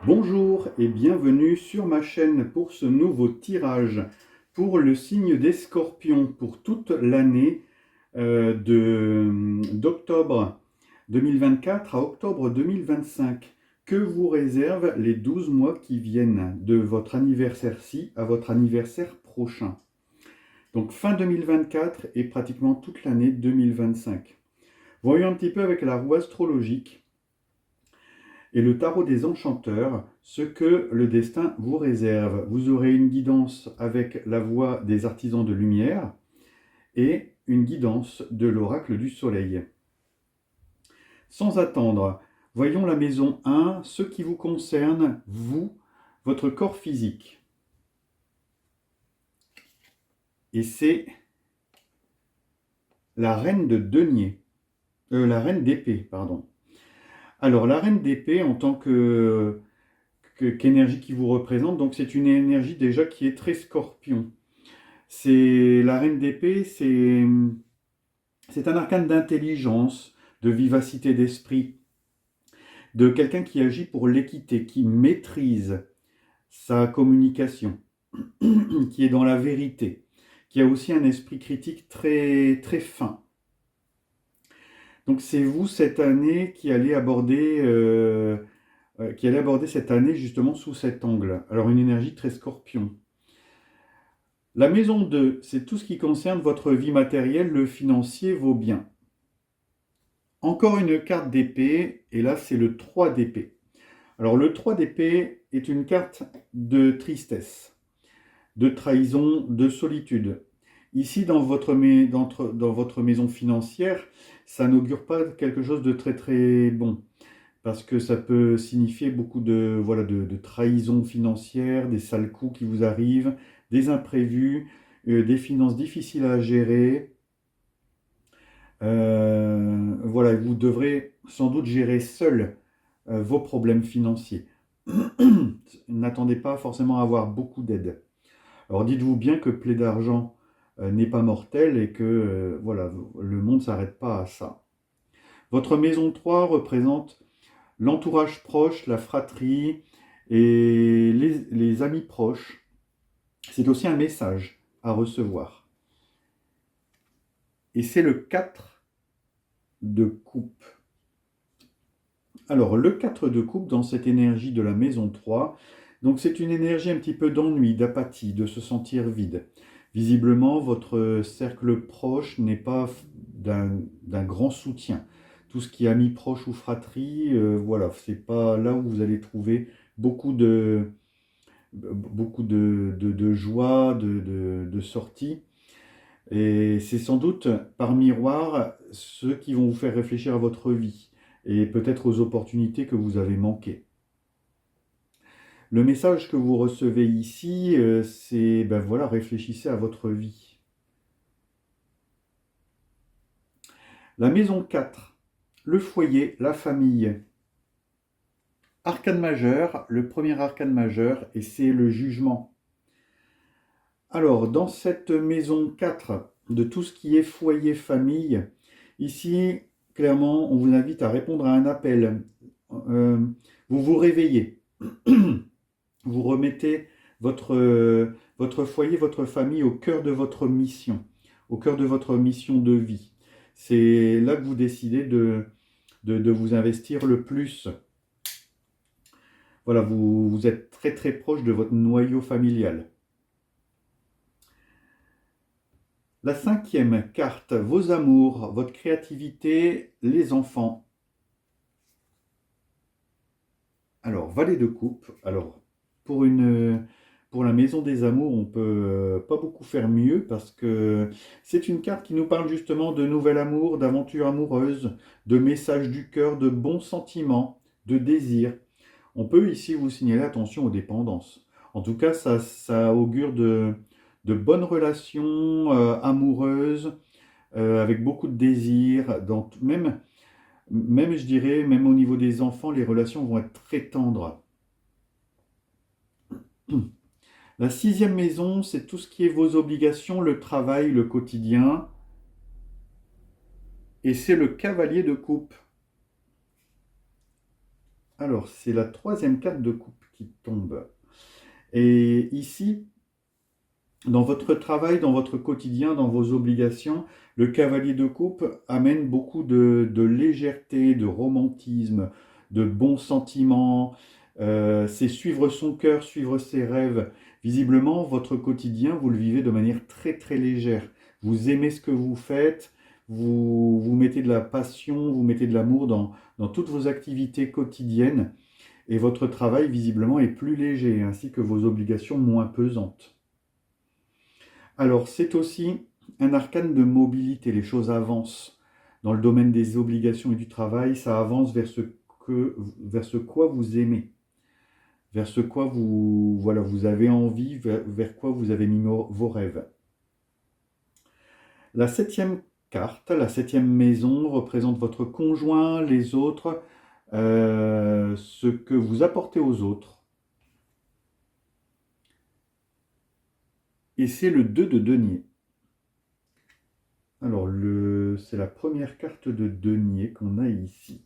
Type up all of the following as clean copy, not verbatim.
Bonjour et bienvenue sur ma chaîne pour ce nouveau tirage pour le signe des Scorpions pour toute l'année d'octobre 2024 à octobre 2025. Que vous réservent les 12 mois qui viennent de votre anniversaire-ci à votre anniversaire prochain? Donc fin 2024 et pratiquement toute l'année 2025. Voyons un petit peu avec la roue astrologique et le tarot des enchanteurs, ce que le destin vous réserve. Vous aurez une guidance avec la voix des artisans de lumière et une guidance de l'oracle du soleil. Sans attendre, voyons la maison 1, ce qui vous concerne, vous, votre corps physique. Et c'est la reine de denier, la reine d'épée, pardon. Alors, la reine d'épée, en tant qu'énergie qui vous représente, donc c'est une énergie déjà qui est très scorpion. C'est la reine d'épée, c'est un arcane d'intelligence, de vivacité d'esprit, de quelqu'un qui agit pour l'équité, qui maîtrise sa communication, qui est dans la vérité, qui a aussi un esprit critique très, très fin. Donc c'est vous cette année qui allez aborder cette année justement sous cet angle. Alors une énergie très scorpion. La maison 2, c'est tout ce qui concerne votre vie matérielle, le financier, vos biens. Encore une carte d'épée, et là c'est le 3 d'épée. Alors le 3 d'épée est une carte de tristesse, de trahison, de solitude. Ici, dans votre maison financière, ça n'augure pas quelque chose de très très bon, parce que ça peut signifier beaucoup de trahison financière, des sales coups qui vous arrivent, des imprévus, des finances difficiles à gérer. Voilà, vous devrez sans doute gérer seul vos problèmes financiers. N'attendez pas forcément à avoir beaucoup d'aide. Alors dites-vous bien que plaie d'argent n'est pas mortel et que voilà, le monde ne s'arrête pas à ça. Votre maison 3 représente l'entourage proche, la fratrie et les amis proches. C'est aussi un message à recevoir. Et c'est le 4 de coupe. Alors, le 4 de coupe dans cette énergie de la maison 3, donc c'est une énergie un petit peu d'ennui, d'apathie, de se sentir vide. Visiblement, votre cercle proche n'est pas d'un grand soutien. Tout ce qui est amis proches ou fratrie, voilà, c'est pas là où vous allez trouver beaucoup de joie, de sortie. Et c'est sans doute par miroir ceux qui vont vous faire réfléchir à votre vie et peut-être aux opportunités que vous avez manquées. Le message que vous recevez ici, c'est, ben voilà, réfléchissez à votre vie. La maison 4, le foyer, la famille. Arcane majeur, le premier arcane majeur, et c'est le jugement. Alors, dans cette maison 4, de tout ce qui est foyer, famille, ici, clairement, on vous invite à répondre à un appel. Vous vous réveillez. Vous remettez votre foyer, votre famille au cœur de votre mission, au cœur de votre mission de vie. C'est là que vous décidez de vous investir le plus. Voilà, vous êtes très très proche de votre noyau familial. La 5e carte, vos amours, votre créativité, les enfants. Alors, valet de coupe. Alors, pour la maison des amours, on peut pas beaucoup faire mieux parce que c'est une carte qui nous parle justement de nouvel amour, d'aventure amoureuse, de messages du cœur, de bons sentiments, de désirs. On peut ici vous signaler attention aux dépendances. En tout cas, ça augure de bonnes relations amoureuses avec beaucoup de désirs. Même, je dirais, même au niveau des enfants, les relations vont être très tendres. La 6e maison, c'est tout ce qui est vos obligations, le travail, le quotidien. Et c'est le cavalier de coupe. Alors, c'est la troisième carte de coupe qui tombe. Et ici, dans votre travail, dans votre quotidien, dans vos obligations, le cavalier de coupe amène beaucoup de légèreté, de romantisme, de bons sentiments. C'est suivre son cœur, suivre ses rêves. Visiblement, votre quotidien, vous le vivez de manière très très légère. Vous aimez ce que vous faites, vous mettez de la passion, vous mettez de l'amour dans toutes vos activités quotidiennes. Et votre travail, visiblement, est plus léger, ainsi que vos obligations moins pesantes. Alors, c'est aussi un arcane de mobilité. Les choses avancent. Dans le domaine des obligations et du travail, ça avance vers ce quoi vous aimez, vers ce quoi vous avez envie, vers quoi vous avez mis vos rêves. La septième carte, la septième maison, représente votre conjoint, les autres, ce que vous apportez aux autres. Et c'est le 2 de denier. Alors, c'est la première carte de denier qu'on a ici.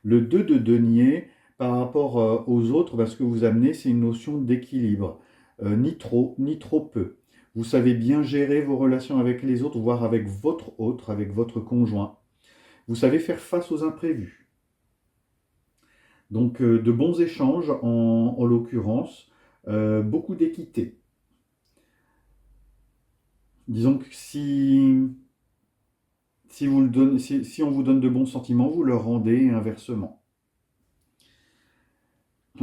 Le 2 de denier, par rapport aux autres, ce que vous amenez, c'est une notion d'équilibre. Ni trop, ni trop peu. Vous savez bien gérer vos relations avec les autres, voire avec votre autre, avec votre conjoint. Vous savez faire face aux imprévus. Donc, de bons échanges, en l'occurrence, beaucoup d'équité. Disons que si on vous donne de bons sentiments, vous leur rendez et inversement.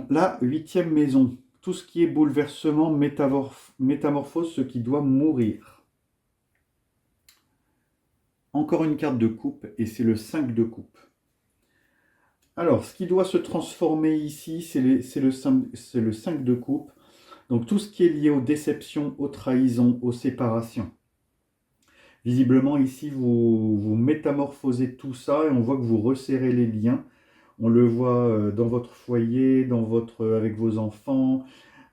La huitième maison, tout ce qui est bouleversement, métamorphose, ce qui doit mourir. Encore une carte de coupe, et c'est le 5 de coupe. Alors, ce qui doit se transformer ici, c'est le 5 de coupe. Donc, tout ce qui est lié aux déceptions, aux trahisons, aux séparations. Visiblement, ici, vous métamorphosez tout ça, et on voit que vous resserrez les liens. On le voit dans votre foyer, avec vos enfants,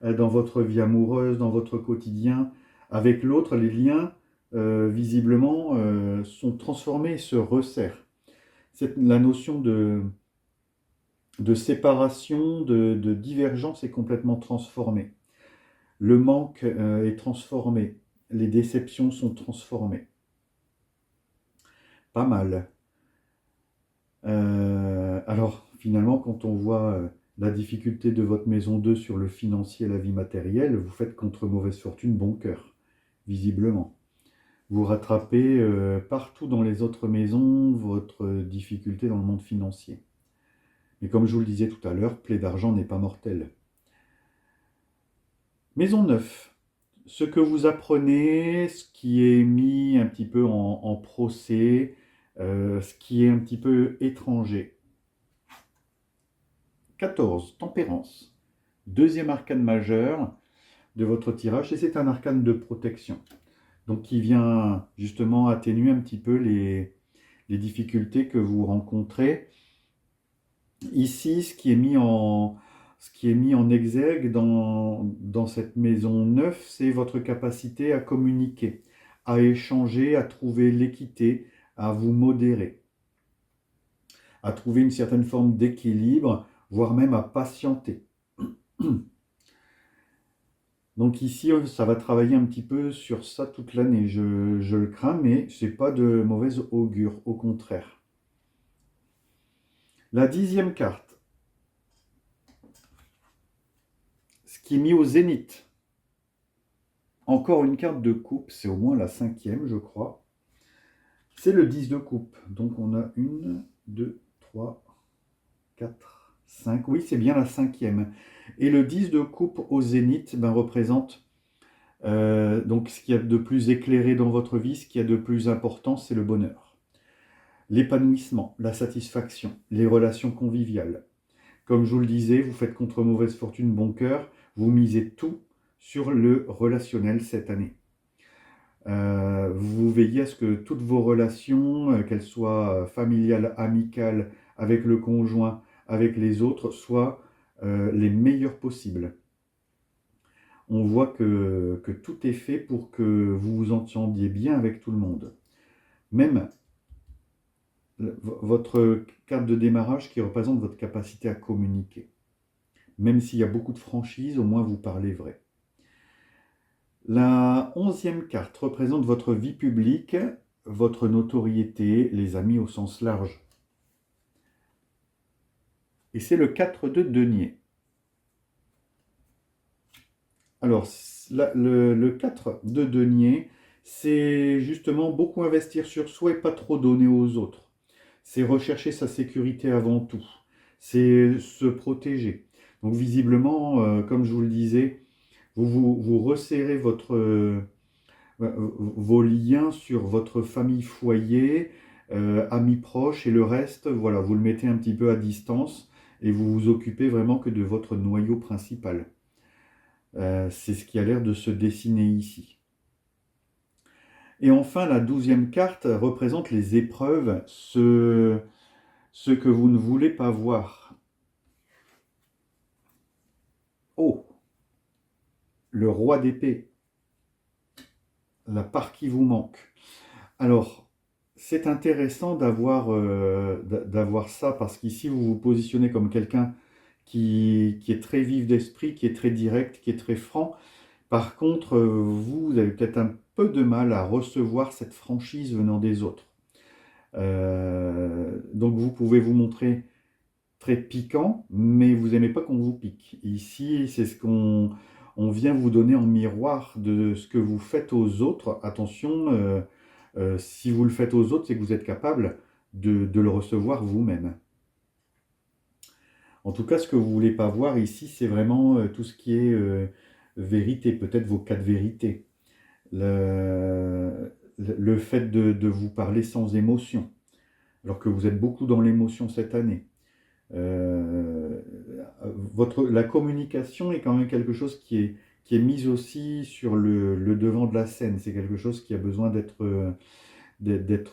dans votre vie amoureuse, dans votre quotidien. Avec l'autre, les liens, visiblement, sont transformés et se resserrent. La notion de séparation, de divergence est complètement transformée. Le manque est transformé. Les déceptions sont transformées. Pas mal. Alors, finalement, quand on voit la difficulté de votre maison 2 sur le financier et la vie matérielle, vous faites contre mauvaise fortune bon cœur, visiblement. Vous rattrapez partout dans les autres maisons votre difficulté dans le monde financier. Mais comme je vous le disais tout à l'heure, plaie d'argent n'est pas mortelle. Maison 9. Ce que vous apprenez, ce qui est mis un petit peu en procès, ce qui est un petit peu étranger. 14. Tempérance. Deuxième arcane majeur de votre tirage, et c'est un arcane de protection. Donc qui vient justement atténuer un petit peu les difficultés que vous rencontrez. Ici, ce qui est mis en exergue dans cette maison 9, c'est votre capacité à communiquer, à échanger, à trouver l'équité, à vous modérer, à trouver une certaine forme d'équilibre, voire même à patienter. Donc ici, ça va travailler un petit peu sur ça toute l'année. Je le crains, mais ce n'est pas de mauvaise augure, au contraire. La 10e carte, ce qui est mis au zénith. Encore une carte de coupe, c'est au moins la 5e, je crois. C'est le 10 de coupe. Donc on a 1, 2, 3, 4, 5. Oui, c'est bien la 5e. Et le 10 de coupe au zénith représente donc ce qu'il y a de plus éclairé dans votre vie, ce qu'il y a de plus important, c'est le bonheur. L'épanouissement, la satisfaction, les relations conviviales. Comme je vous le disais, vous faites contre mauvaise fortune bon cœur, vous misez tout sur le relationnel cette année. Vous veillez à ce que toutes vos relations, qu'elles soient familiales, amicales, avec le conjoint, avec les autres, soient les meilleures possibles. On voit que tout est fait pour que vous vous entendiez bien avec tout le monde. Même votre carte de démarrage qui représente votre capacité à communiquer. Même s'il y a beaucoup de franchise, au moins vous parlez vrai. La 11e carte représente votre vie publique, votre notoriété, les amis au sens large. Et c'est le 4 de denier. Alors, le 4 de denier, c'est justement beaucoup investir sur soi et pas trop donner aux autres. C'est rechercher sa sécurité avant tout. C'est se protéger. Donc visiblement, comme je vous le disais, vous resserrez vos liens sur votre famille foyer, amis proches et le reste, voilà, vous le mettez un petit peu à distance et vous vous occupez vraiment que de votre noyau principal. C'est ce qui a l'air de se dessiner ici. Et enfin, la 12e carte représente les épreuves, ce que vous ne voulez pas voir. Oh, le roi d'épée, la part qui vous manque. Alors, c'est intéressant d'avoir ça parce qu'ici, vous vous positionnez comme quelqu'un qui est très vif d'esprit, qui est très direct, qui est très franc. Par contre, vous avez peut-être un peu de mal à recevoir cette franchise venant des autres. Donc vous pouvez vous montrer très piquant, mais vous n'aimez pas qu'on vous pique. Ici, c'est ce qu'on vient vous donner en miroir de ce que vous faites aux autres. Attention, si vous le faites aux autres, c'est que vous êtes capable de le recevoir vous-même. En tout cas, ce que vous ne voulez pas voir ici, c'est vraiment tout ce qui est vérité, peut-être vos 4 vérités. Le fait de vous parler sans émotion, alors que vous êtes beaucoup dans l'émotion cette année. La communication est quand même quelque chose qui est mise aussi sur le devant de la scène. C'est quelque chose qui a besoin d'être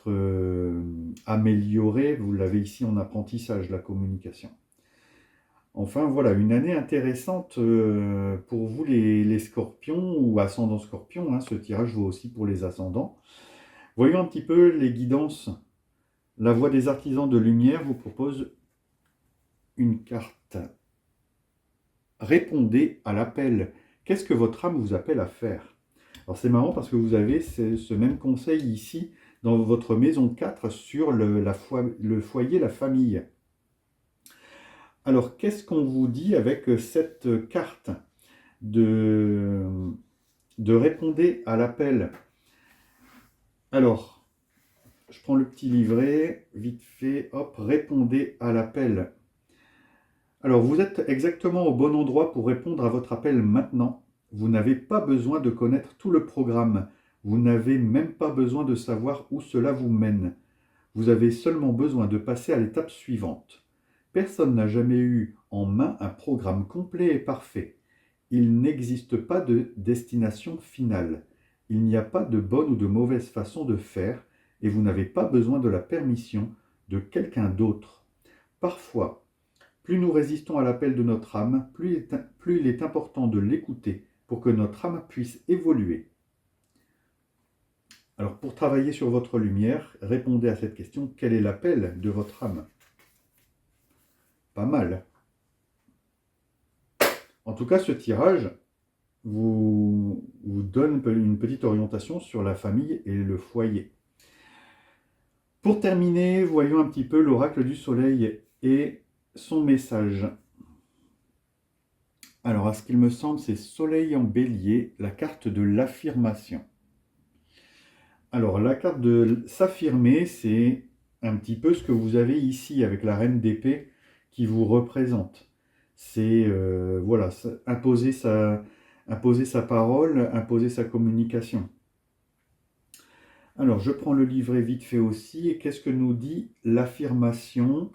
amélioré. Vous l'avez ici en apprentissage, la communication. Enfin, voilà, une année intéressante pour vous les scorpions ou ascendants scorpions. Hein, ce tirage vaut aussi pour les ascendants. Voyons un petit peu les guidances. La Voix des artisans de lumière vous propose une carte. Répondez à l'appel. Qu'est-ce que votre âme vous appelle à faire? Alors c'est marrant parce que vous avez ce même conseil ici dans votre maison 4 sur le foyer, la famille. Alors qu'est-ce qu'on vous dit avec cette carte de répondez à l'appel? Alors, je prends le petit livret, vite fait, hop, répondez à l'appel. Alors, vous êtes exactement au bon endroit pour répondre à votre appel maintenant. Vous n'avez pas besoin de connaître tout le programme. Vous n'avez même pas besoin de savoir où cela vous mène. Vous avez seulement besoin de passer à l'étape suivante. Personne n'a jamais eu en main un programme complet et parfait. Il n'existe pas de destination finale. Il n'y a pas de bonne ou de mauvaise façon de faire et vous n'avez pas besoin de la permission de quelqu'un d'autre. Parfois, plus nous résistons à l'appel de notre âme, plus il est important de l'écouter pour que notre âme puisse évoluer. Alors pour travailler sur votre lumière, répondez à cette question, quel est l'appel de votre âme? Pas mal. En tout cas, ce tirage vous donne une petite orientation sur la famille et le foyer. Pour terminer, voyons un petit peu l'oracle du soleil et son message. Alors, à ce qu'il me semble, c'est Soleil en bélier, la carte de l'affirmation. Alors, la carte de s'affirmer, c'est un petit peu ce que vous avez ici avec la reine d'épée qui vous représente. C'est voilà, imposer sa parole, imposer sa communication. Alors, je prends le livret vite fait aussi. Et qu'est-ce que nous dit l'affirmation?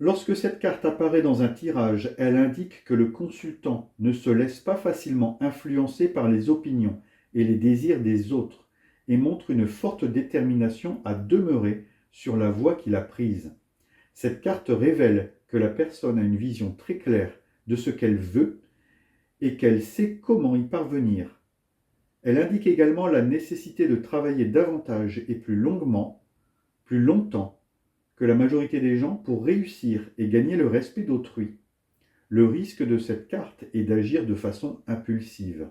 Lorsque cette carte apparaît dans un tirage, elle indique que le consultant ne se laisse pas facilement influencer par les opinions et les désirs des autres et montre une forte détermination à demeurer sur la voie qu'il a prise. Cette carte révèle que la personne a une vision très claire de ce qu'elle veut et qu'elle sait comment y parvenir. Elle indique également la nécessité de travailler davantage et plus longuement, plus longtemps que la majorité des gens pour réussir et gagner le respect d'autrui. Le risque de cette carte est d'agir de façon impulsive.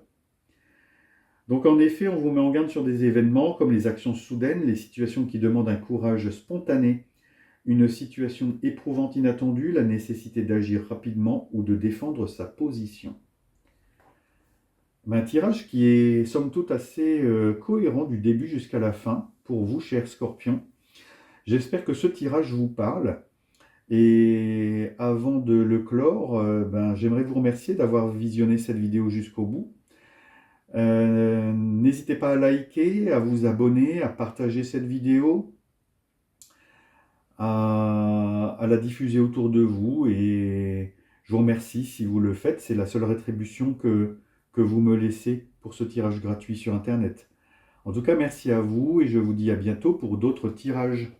Donc en effet, on vous met en garde sur des événements comme les actions soudaines, les situations qui demandent un courage spontané, une situation éprouvante inattendue, la nécessité d'agir rapidement ou de défendre sa position. Un tirage qui est somme toute assez cohérent du début jusqu'à la fin pour vous, chers scorpions. J'espère que ce tirage vous parle. Et avant de le clore, j'aimerais vous remercier d'avoir visionné cette vidéo jusqu'au bout. N'hésitez pas à liker, à vous abonner, à partager cette vidéo, à la diffuser autour de vous. Et je vous remercie si vous le faites. C'est la seule rétribution que vous me laissez pour ce tirage gratuit sur Internet. En tout cas, merci à vous et je vous dis à bientôt pour d'autres tirages.